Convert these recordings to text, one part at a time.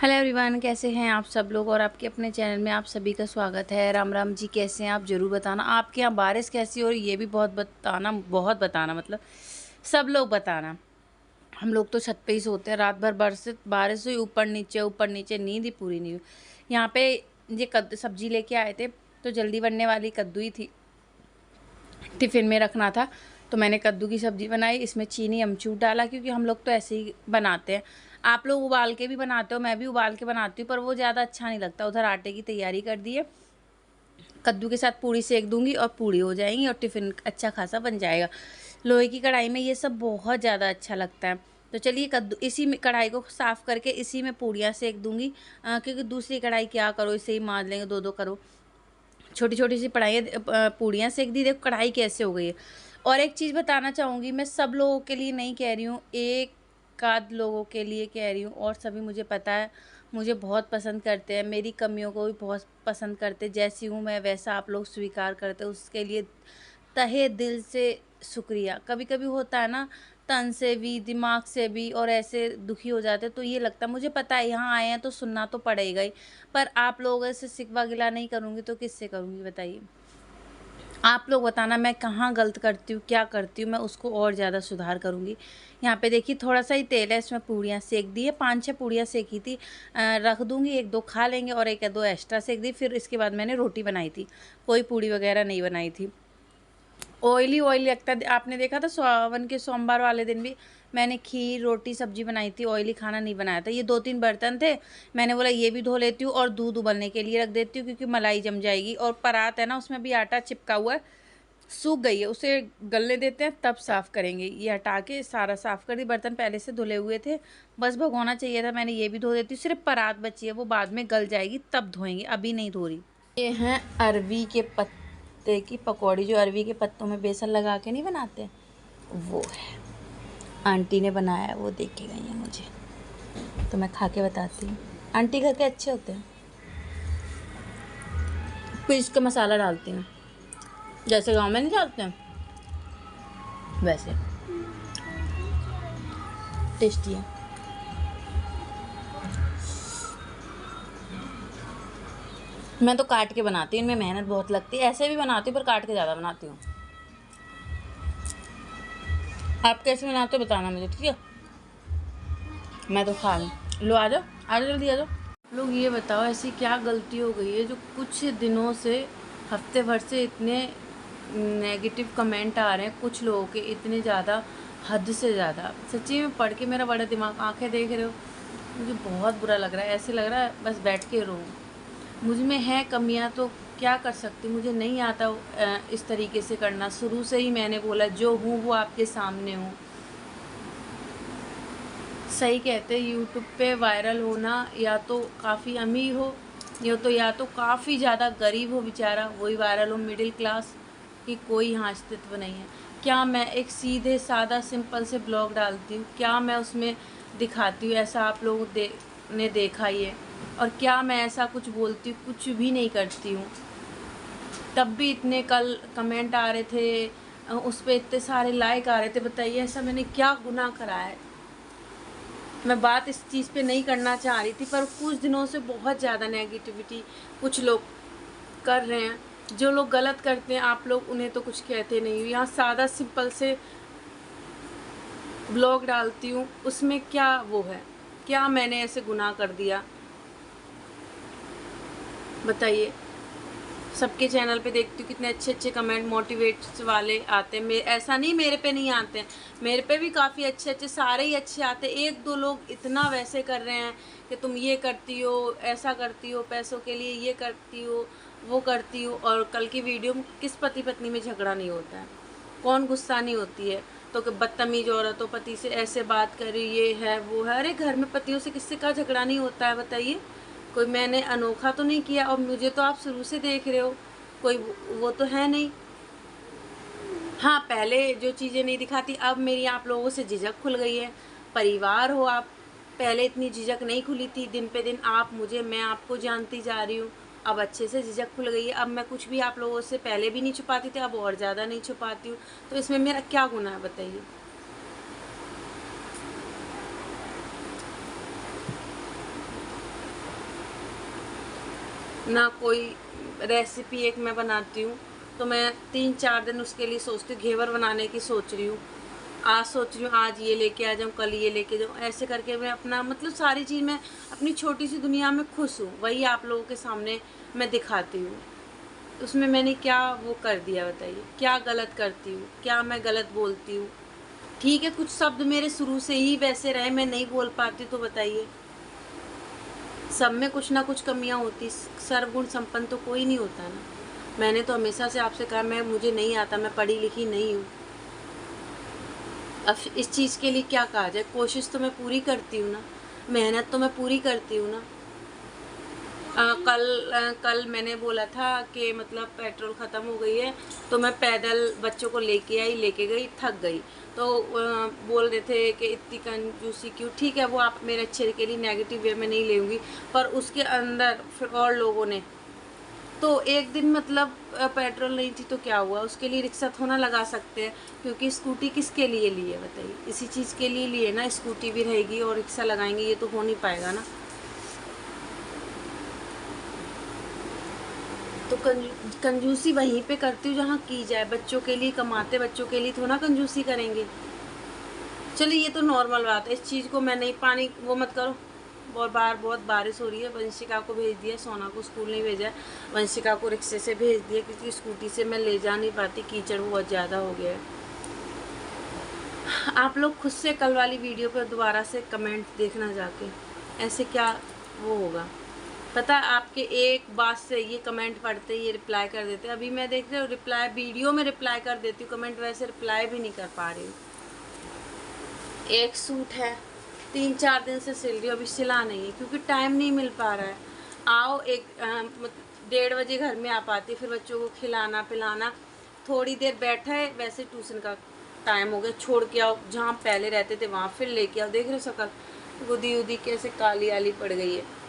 Hello everyone, कैसे हैं आप सब लोग। और आपके अपने चैनल में आप सभी का स्वागत है। राम राम जी, कैसे हैं आप ज़रूर बताना। आपके यहाँ बारिश कैसी हो रही है ये भी बहुत बताना, मतलब सब लोग बताना। हम लोग तो छत पे ही सोते हैं, रात भर बारिश हुई, ऊपर नीचे, नींद ही पूरी नहीं हुई। यहाँ पे ये कद्दू सब्जी लेके आए थे, तो जल्दी बनने वाली कद्दू ही थी, टिफ़िन में रखना था, तो मैंने कद्दू की सब्ज़ी बनाई। इसमें चीनी अमचूर डाला, क्योंकि हम लोग तो ऐसे ही बनाते हैं। आप लोग उबाल के भी बनाते हो, मैं भी उबाल के बनाती हूँ, पर वो ज़्यादा अच्छा नहीं लगता। उधर आटे की तैयारी कर दी है, कद्दू के साथ पूड़ी सेक दूंगी और पूड़ी हो जाएंगी और टिफ़िन अच्छा खासा बन जाएगा। लोहे की कढ़ाई में ये सब बहुत ज़्यादा अच्छा लगता है। तो चलिए कद्दू इसी में कढ़ाई को साफ़ करके इसी में पूड़ियाँ सेक दूंगी, क्योंकि दूसरी कढ़ाई क्या करो, इसे ही मार लेंगे, दो दो करो। छोटी छोटी सी पूड़ियाँ सेक दी। देखो कढ़ाई कैसे हो गई है। और एक चीज़ बताना चाहूँगी, मैं सब लोगों के लिए नहीं कह रही हूँ, एक आध लोगों के लिए कह रही हूँ। और सभी मुझे पता है, मुझे बहुत पसंद करते हैं, मेरी कमियों को भी बहुत पसंद करते हैं। जैसी हूँ मैं वैसा आप लोग स्वीकार करते हो, उसके लिए तहे दिल से शुक्रिया। कभी कभी होता है ना, तन से भी दिमाग से भी, और ऐसे दुखी हो जाते, तो ये लगता है, मुझे पता है यहाँ आए हैं तो सुनना तो पड़ेगा ही। पर आप लोगों से सिकवा गिला नहीं करूँगी तो किससे करूँगी बताइए। आप लोग बताना मैं कहाँ गलत करती हूँ, क्या करती हूँ, मैं उसको और ज़्यादा सुधार करूँगी। यहाँ पे देखिए थोड़ा सा ही तेल है, इसमें पूड़ियाँ सेक दी है, 5-6 पूड़ियाँ सेकी थी। रख दूँगी, 1-2 खा लेंगे और 1 या 2 एक्स्ट्रा सेक दी। फिर इसके बाद मैंने रोटी बनाई थी, कोई पूड़ी वगैरह नहीं बनाई थी। ऑयली ऑयली लगता है। आपने देखा था सावन के सोमवार वाले दिन भी मैंने खीर रोटी सब्जी बनाई थी, ऑयली खाना नहीं बनाया था। ये 2-3 बर्तन थे, मैंने बोला ये भी धो लेती हूँ और दूध उबलने के लिए रख देती हूँ, क्योंकि मलाई जम जाएगी। और परात है ना, उसमें भी आटा चिपका हुआ है, सूख गई है, उसे गलने देते हैं तब साफ़ करेंगे। ये हटा के सारा साफ़ कर दी। बर्तन पहले से धुले हुए थे, बस भगोना चाहिए था, मैंने ये भी धो देती हूँ। सिर्फ परात बची है, वो बाद में गल जाएगी तब धोएंगे, अभी नहीं धो रही। ये हैं अरवी के पत्ते की पकौड़ी, जो अरवी के पत्तों में बेसन लगा के नहीं बनाते, वो है। आंटी ने बनाया है, वो देख के गई है मुझे, तो मैं खा के बताती हूँ। आंटी घर के अच्छे होते हैं। फिर इसका मसाला डालती हूँ, जैसे गांव में नहीं डालते हैं वैसे, टेस्टी है। मैं तो काट के बनाती हूँ, इनमें मेहनत बहुत लगती है। ऐसे भी बनाती हूँ पर काट के ज़्यादा बनाती हूँ। आप कैसे बनाते हो बताना मुझे, ठीक है। मैं तो खा लूँ। लो आ जाओ, आ जाओ, जल्दी आ जाओ। लोग ये बताओ, ऐसी क्या गलती हो गई है जो कुछ दिनों से, हफ्ते भर से इतने नेगेटिव कमेंट आ रहे हैं कुछ लोगों के, इतने ज़्यादा, हद से ज़्यादा। सच्ची में पढ़ के मेरा बड़ा दिमाग, आंखें देख रहे हो, मुझे बहुत बुरा लग रहा है। ऐसे लग रहा है बस बैठ के रो। मुझ में है कमियां तो क्या कर सकती, मुझे नहीं आता इस तरीके से करना। शुरू से ही मैंने बोला जो हूँ वो आपके सामने हूँ। सही कहते हैं, यूट्यूब पे वायरल होना या तो काफ़ी अमीर हो, या तो काफ़ी ज़्यादा गरीब हो बेचारा, वही वायरल हो, मिडिल क्लास की कोई यहाँ अस्तित्व नहीं है। क्या मैं एक सीधे सादा सिंपल से ब्लॉग डालती हूँ, क्या मैं उसमें दिखाती हूँ ऐसा आप लोगों ने देखा ही है? और क्या मैं ऐसा कुछ बोलती हूँ? कुछ भी नहीं करती हूँ। तब भी इतने कल कमेंट आ रहे थे, उस पर इतने सारे लाइक आ रहे थे। बताइए ऐसा मैंने क्या गुनाह करा है? मैं बात इस चीज़ पे नहीं करना चाह रही थी, पर कुछ दिनों से बहुत ज़्यादा नेगेटिविटी कुछ लोग कर रहे हैं। जो लोग गलत करते हैं आप लोग उन्हें तो कुछ कहते नहीं हो। यहाँ सादा सिंपल से ब्लॉग डालती हूँ, उसमें क्या वो है? क्या मैंने ऐसे गुनाह कर दिया बताइए। सबके चैनल पे देखती हूँ कितने अच्छे अच्छे कमेंट मोटिवेट्स वाले आते हैं। ऐसा नहीं मेरे पे नहीं आते हैं, मेरे पे भी काफ़ी अच्छे अच्छे, सारे ही अच्छे आते हैं। 1-2 लोग इतना वैसे कर रहे हैं कि तुम ये करती हो, ऐसा करती हो, पैसों के लिए ये करती हो, वो करती हो। और कल की वीडियो में किस पति पत्नी में झगड़ा नहीं होता है? कौन गुस्सा नहीं होती है? तो कि बदतमीज औरत हो, पति से ऐसे बात करी, ये है वो है। अरे घर में पतियों से किससे का झगड़ा नहीं होता है बताइए? कोई मैंने अनोखा तो नहीं किया, और मुझे तो आप शुरू से देख रहे हो, कोई वो तो है नहीं। हाँ, पहले जो चीज़ें नहीं दिखाती, अब मेरी आप लोगों से झिझक खुल गई है। परिवार हो आप, पहले इतनी झिझक नहीं खुली थी। दिन पे दिन आप मुझे, मैं आपको जानती जा रही हूँ, अब अच्छे से झिझक खुल गई है। अब मैं कुछ भी आप लोगों से पहले भी नहीं छुपाती थी, अब और ज़्यादा नहीं छुपाती हूँ। तो इसमें मेरा क्या गुनाह है बताइए? ना कोई रेसिपी एक मैं बनाती हूँ तो मैं 3-4 दिन उसके लिए सोचती हूँ। घेवर बनाने की सोच रही हूँ, आज सोच रही हूँ आज ये लेके आ जाऊँ, कल ये लेके जाऊँ, ऐसे करके मैं अपना मतलब सारी चीज़ मैं अपनी छोटी सी दुनिया में खुश हूँ, वही आप लोगों के सामने मैं दिखाती हूँ। उसमें मैंने क्या वो कर दिया बताइए, क्या गलत करती हूँ, क्या मैं गलत बोलती हूँ? ठीक है, कुछ शब्द मेरे शुरू से ही वैसे रहे, मैं नहीं बोल पाती तो बताइए। सब में कुछ ना कुछ कमियां होती, सर्वगुण संपन्न तो कोई नहीं होता ना। मैंने तो हमेशा से आपसे कहा मुझे नहीं आता, मैं पढ़ी लिखी नहीं हूँ। अब इस चीज़ के लिए क्या कहा जाए, कोशिश तो मैं पूरी करती हूँ ना, मेहनत तो मैं पूरी करती हूँ ना। कल मैंने बोला था कि मतलब पेट्रोल ख़त्म हो गई है तो मैं पैदल बच्चों को लेके गई, थक गई तो बोल रहे थे कि इतनी कंजूसी क्यों। ठीक है, वो आप मेरे अच्छे के लिए नेगेटिव वे में नहीं लेंगी, पर उसके अंदर फिर और लोगों ने तो एक दिन मतलब पेट्रोल नहीं थी तो क्या हुआ, उसके लिए रिक्शा थोड़ा लगा सकते हैं, क्योंकि स्कूटी किसके लिए ली है बताइए, इसी चीज़ के लिए लिए ना, स्कूटी भी रहेगी और रिक्शा लगाएंगे, ये तो हो नहीं पाएगा ना। तो कंजूसी वहीं पे करती हूँ जहाँ की जाए, बच्चों के लिए कमाते, बच्चों के लिए थोड़ा कंजूसी करेंगे। चलिए ये तो नॉर्मल बात है, इस चीज़ को मैं नहीं, पानी वो मत करो। बहुत बारिश हो रही है, वंशिका को भेज दिया, सोना को स्कूल नहीं भेजा है, वंशिका को रिक्शे से भेज दिया क्योंकि स्कूटी से मैं ले जा नहीं पाती, कीचड़ बहुत ज़्यादा हो गया है। आप लोग खुद से कल वाली वीडियो पर दोबारा से कमेंट देखना जाके, ऐसे क्या वो होगा पता। आपके एक बात से ये कमेंट पढ़ते ये रिप्लाई कर देते, अभी मैं देख रही हूँ रिप्लाई वीडियो में रिप्लाई कर देती हूँ, कमेंट वैसे रिप्लाई भी नहीं कर पा रही हूँ। एक सूट है 3-4 दिन से सिल रही हूँ, अभी सिला नहीं है क्योंकि टाइम नहीं मिल पा रहा है। आओ 1-1:30 बजे घर में आ पाती, फिर बच्चों को खिलाना पिलाना, थोड़ी देर बैठा है, वैसे ट्यूशन का टाइम हो गया, छोड़ के आओ, जहाँ पहले रहते थे वहाँ फिर लेके आओ। देख रहे हो शकल गुदी उदी कैसे काली आली पड़ गई है।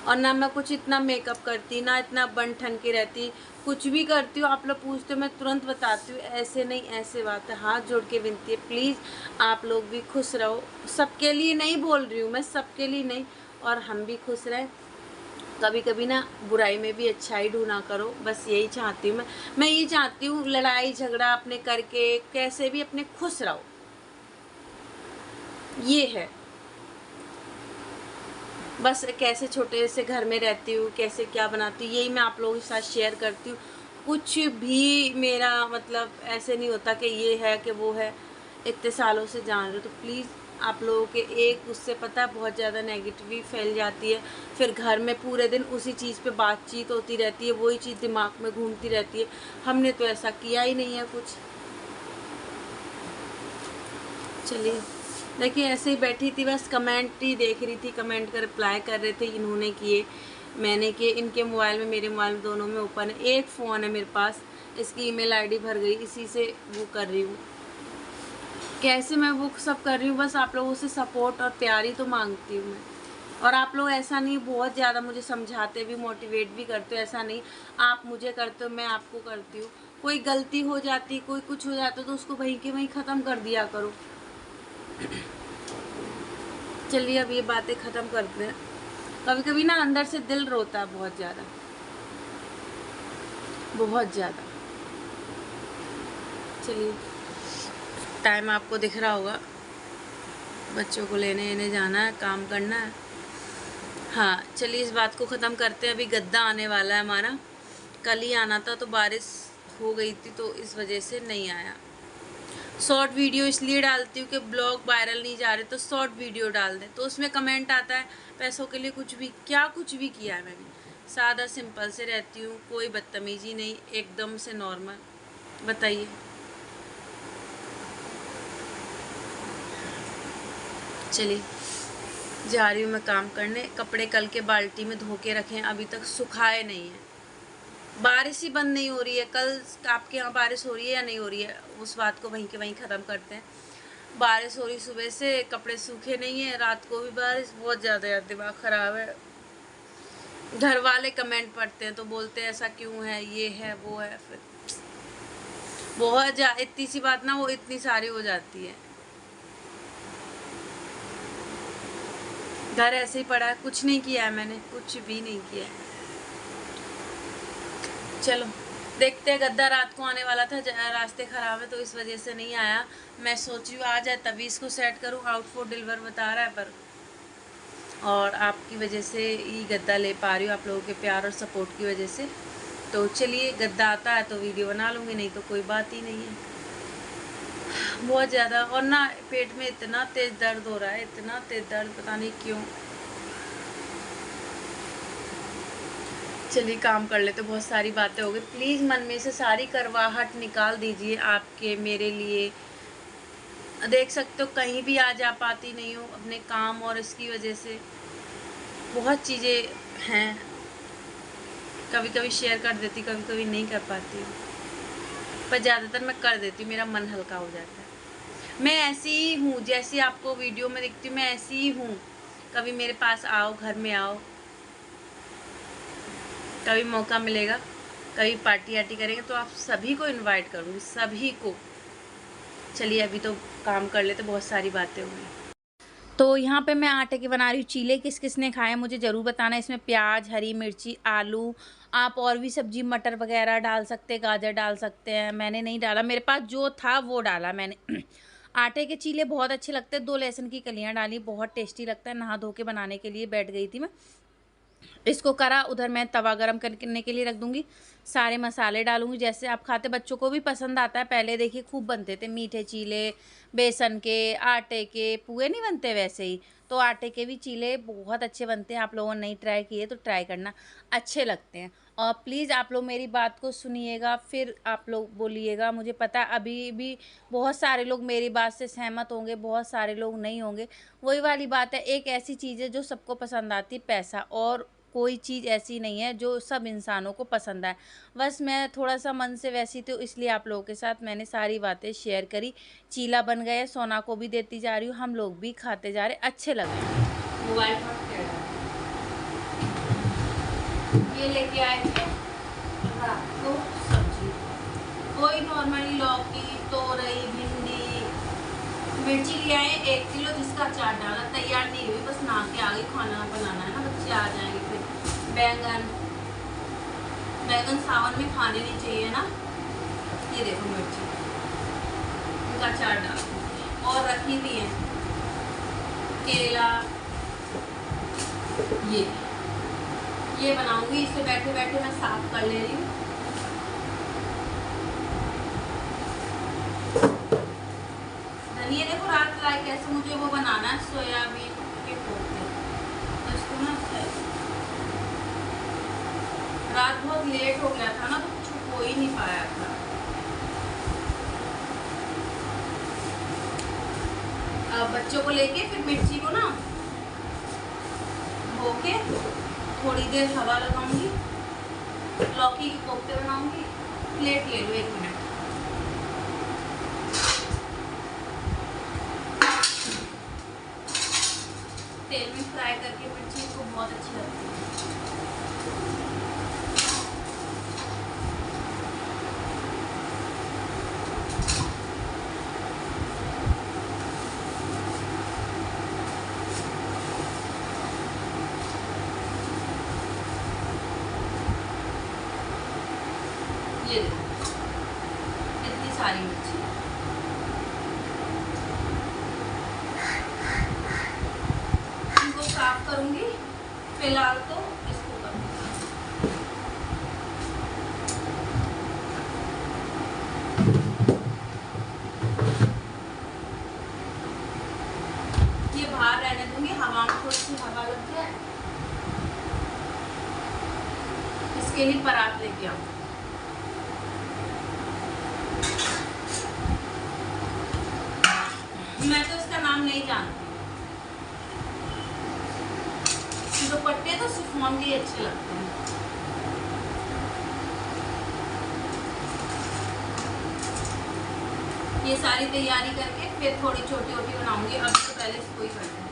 और ना मैं कुछ इतना मेकअप करती, ना इतना बन ठन के रहती, कुछ भी करती हूँ आप लोग पूछते हो मैं तुरंत बताती हूँ, ऐसे नहीं ऐसे बात है। हाथ जोड़ के विनती है, प्लीज़ आप लोग भी खुश रहो, सबके लिए नहीं बोल रही हूँ मैं, सबके लिए नहीं, और हम भी खुश रहें। कभी कभी ना बुराई में भी अच्छाई ढूंढा करो, बस यही चाहती हूँ मैं ये चाहती हूँ, लड़ाई झगड़ा अपने करके कैसे भी अपने खुश रहो, ये है बस। कैसे छोटे से घर में रहती हूँ, कैसे क्या बनाती हूँ, यही मैं आप लोगों के साथ शेयर करती हूँ। कुछ भी मेरा मतलब ऐसे नहीं होता कि ये है कि वो है, इतने सालों से जान रहे हो तो प्लीज़ आप लोगों के एक उससे पता है बहुत ज़्यादा नेगेटिविटी फैल जाती है, फिर घर में पूरे दिन उसी चीज़ पे बातचीत होती रहती है, वही चीज़ दिमाग में घूमती रहती है। हमने तो ऐसा किया ही नहीं है कुछ। चलिए देखिए, ऐसे ही बैठी थी बस, कमेंट ही देख रही थी, कमेंट का रिप्लाई कर रहे थे, इन्होंने किए मैंने किए, इनके मोबाइल में मेरे मोबाइल में दोनों में ओपन है, एक फ़ोन है मेरे पास, इसकी ईमेल आईडी भर गई, इसी से वो कर रही हूँ। कैसे मैं वो सब कर रही हूँ, बस आप लोगों से सपोर्ट और प्यार ही तो मांगती हूँ मैं। और आप लोग ऐसा नहीं बहुत ज़्यादा मुझे समझाते भी, मोटिवेट भी करते हो, ऐसा नहीं आप मुझे करते हो मैं आपको करती हूँ। कोई गलती हो जाती, कोई कुछ हो जाता तो उसको वहीं के वहीं ख़त्म कर दिया करो। चलिए अब ये बातें ख़त्म करते हैं। कभी कभी ना अंदर से दिल रोता है बहुत ज़्यादा, बहुत ज़्यादा। चलिए टाइम आपको दिख रहा होगा, बच्चों को लेने जाना है, काम करना है। हाँ चलिए इस बात को ख़त्म करते हैं, अभी गद्दा आने वाला है हमारा, कल ही आना था तो बारिश हो गई थी तो इस वजह से नहीं आया। शॉर्ट वीडियो इसलिए डालती हूँ कि ब्लॉग वायरल नहीं जा रहे तो शॉर्ट वीडियो डाल दें, तो उसमें कमेंट आता है पैसों के लिए कुछ भी, क्या कुछ भी किया है मैंने, सादा सिंपल से रहती हूँ, कोई बदतमीजी नहीं, एकदम से नॉर्मल। बताइए चलिए जा रही हूँ मैं काम करने, कपड़े कल के बाल्टी में धो के रखे हैं, अभी तक सुखाए नहीं हैं, बारिश ही बंद नहीं हो रही है। कल आपके यहाँ बारिश हो रही है या नहीं हो रही है, उस बात को वहीं के वहीं ख़त्म करते हैं। बारिश हो रही सुबह से, कपड़े सूखे नहीं है, रात को भी बारिश, बहुत ज़्यादा यार दिमाग ख़राब है। घर वाले कमेंट पढ़ते हैं तो बोलते हैं ऐसा क्यों है, ये है वो है, फिर बहुत इतनी सी बात ना वो इतनी सारी हो जाती है। घर ऐसे ही पड़ा है, कुछ नहीं किया है मैंने, कुछ भी नहीं किया है। चलो देखते हैं। गद्दा रात को आने वाला था, रास्ते ख़राब है तो इस वजह से नहीं आया। मैं सोच रही हूँ आ जाए तभी इसको सेट करूँ। आउट फॉर डिलीवर बता रहा है पर, और आपकी वजह से ही गद्दा ले पा रही हूँ, आप लोगों के प्यार और सपोर्ट की वजह से। तो चलिए गद्दा आता है तो वीडियो बना लूँगी, नहीं तो कोई बात ही नहीं है। बहुत ज़्यादा, और ना पेट में इतना तेज़ दर्द हो रहा है, इतना तेज़ दर्द, पता नहीं क्यों। चलिए काम कर लेते, बहुत सारी बातें हो गई। प्लीज़ मन में से सारी करवाहट निकाल दीजिए आपके मेरे लिए। देख सकते हो कहीं भी आ जा पाती नहीं हूँ अपने काम और इसकी वजह से। बहुत चीज़ें हैं, कभी कभी शेयर कर देती, कभी कभी नहीं कर पाती हूँ, पर ज़्यादातर मैं कर देती हूँ, मेरा मन हल्का हो जाता है। मैं ऐसी ही हूँ जैसी आपको वीडियो में दिखती हूँ, मैं ऐसी ही हूँ। कभी मेरे पास आओ, घर में आओ, कभी मौका मिलेगा, कभी पार्टी आर्टी करेंगे तो आप सभी को इनवाइट करूँगी, सभी को। चलिए अभी तो काम कर लेते, बहुत सारी बातें हो गई। तो यहाँ पे मैं आटे की बना रही हूँ चीले। किस किस ने खाए मुझे ज़रूर बताना। इसमें प्याज, हरी मिर्ची, आलू, आप और भी सब्जी मटर वगैरह डाल सकते हैं, गाजर डाल सकते हैं। मैंने नहीं डाला, मेरे पास जो था वो डाला मैंने। आटे के चीले बहुत अच्छे लगते हैं। 2 लहसुन की कलियाँ डाली, बहुत टेस्टी लगता है। नहा धो के बनाने के लिए बैठ गई थी मैं, इसको करा। उधर मैं तवा गरम करने के लिए रख दूंगी, सारे मसाले डालूंगी जैसे आप खाते, बच्चों को भी पसंद आता है। पहले देखिए खूब बनते थे मीठे चीले, बेसन के, आटे के पुए नहीं बनते वैसे ही, तो आटे के भी चीले बहुत अच्छे बनते हैं। आप लोगों ने नहीं ट्राई किए तो ट्राई करना, अच्छे लगते हैं। और प्लीज़ आप लोग मेरी बात को सुनिएगा, फिर आप लोग बोलिएगा। मुझे पता है अभी भी बहुत सारे लोग मेरी बात से सहमत होंगे, बहुत सारे लोग नहीं होंगे। वही वाली बात है, एक ऐसी चीज़ है जो सबको पसंद आती है, पैसा, और कोई चीज़ ऐसी नहीं है जो सब इंसानों को पसंद आए। बस मैं थोड़ा सा मन से वैसी तो इसलिए आप लोगों के साथ मैंने सारी बातें शेयर करी। चीला बन गया, सोना को भी देती जा रही हूँ, हम लोग भी खाते जा रहे, अच्छे लगे। मोबाइल ये लेके आए थे रात को सब्जी, वही नॉर्मली लौकी, तोरई, भिंडी, मिर्ची ले आए 1 किलो, जिसका अचार डाला। तैयार नहीं हुई, बस नहा के आ गई, खाना बनाना है ना, बच्चे आ जाएंगे फिर। बैगन सावन में खाने नहीं चाहिए ना। ये देखो मिर्ची, इनका अचार डाल, और रखी भी है केला। ये बनाऊंगी, इसे बैठे बैठे मैं साफ कर ले रही हूँ। धनिया देखो रात लाए कैसे, मुझे वो बनाना है सोयाबीन के कोफ्ते, तो इसको ना रात बहुत लेट हो गया था ना, तो कुछ हो ही नहीं पाया था। अब बच्चों को लेके फिर मिर्ची को ना धो के थोड़ी देर हवा लगाऊंगी, लौकी के कोफ्ते बनाऊंगी। प्लेट ले लो 1 मिनट। तेल में फ्राई करके मिर्ची को बहुत अच्छी लगती है। ये देखो इतनी सारी मिर्ची, इनको साफ करूंगी। फिलहाल तो इसको करूंगी। ये बाहर रहने दूंगी, हवा में थोड़ी सी हवा लग जाए। इसके लिए परात लेके आऊँ। मैं तो इसका नाम नहीं जानती, दुपट्टे तो शिफॉन के अच्छे लगते हैं। ये सारी तैयारी करके फिर थोड़ी छोटी छोटी बनाऊंगी। अब तो पहले इसको ही करते हैं।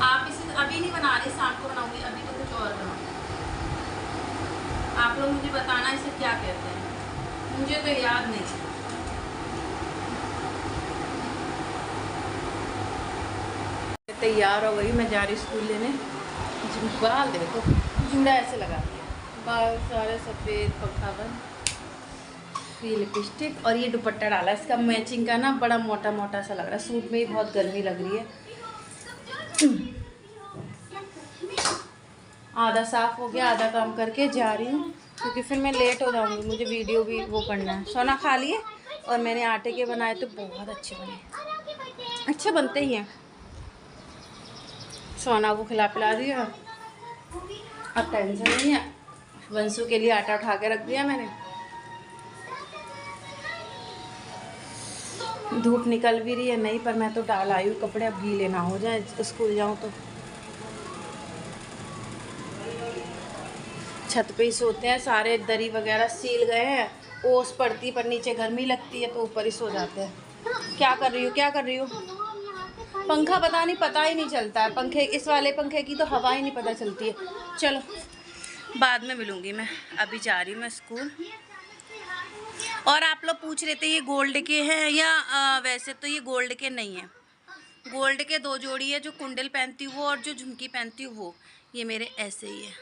आप इसे अभी नहीं बना रहे, शाम को बनाऊंगी, अभी तो कुछ और बनाऊंगी। आप लोग मुझे बताना इसे क्या कहते हैं, मुझे तो याद नहीं। तैयार हो गई, मैं जा रही स्कूल लेने। बाल देखो, जूड़ा ऐसे लगा दिया, बाल सारे सफ़ेद, पंखा बंद, ये लिपस्टिक और ये दुपट्टा डाला इसका मैचिंग का ना, बड़ा मोटा मोटा सा लग रहा है। सूट में ही बहुत गर्मी लग रही है। आधा साफ हो गया, आधा काम करके जा रही हूँ क्योंकि फिर मैं लेट हो जाऊँगी, मुझे वीडियो भी वो करना है। सोना खा लिए, और मैंने आटे के बनाए तो बहुत अच्छे बने, अच्छे बनते ही हैं। सोना को खिला पिला दिया, अब टेंशन नहीं है। वंशु के लिए आटा उठा के रख दिया मैंने। धूप निकल भी रही है नहीं, पर मैं तो डाल आई हूँ कपड़े, अब गीले ना हो जाए स्कूल जाऊँ तो। छत पे ही सोते हैं सारे, दरी वगैरह सील गए हैं, ओस पड़ती पर नीचे गर्मी लगती है तो ऊपर ही सो जाते हैं। क्या कर रही हो, क्या कर रही हो? पंखा पता नहीं, पता ही नहीं चलता है पंखे, इस वाले पंखे की तो हवा ही नहीं पता चलती है। चलो बाद में मिलूँगी मैं, अभी जा रही हूँ मैं स्कूल। और आप लोग पूछ रहे थे ये गोल्ड के हैं या वैसे तो ये गोल्ड के नहीं हैं। गोल्ड के 2 जोड़ी है, जो कुंडल पहनती हूँ वो और जो झुमकी पहनती हूँ वो। ये मेरे ऐसे ही है।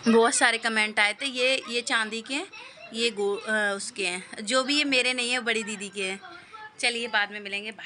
बहुत सारे कमेंट आए थे ये चांदी के हैं, ये उसके हैं। जो भी ये मेरे नहीं है, बड़ी दीदी के हैं। चलिए बाद में मिलेंगे, बाय।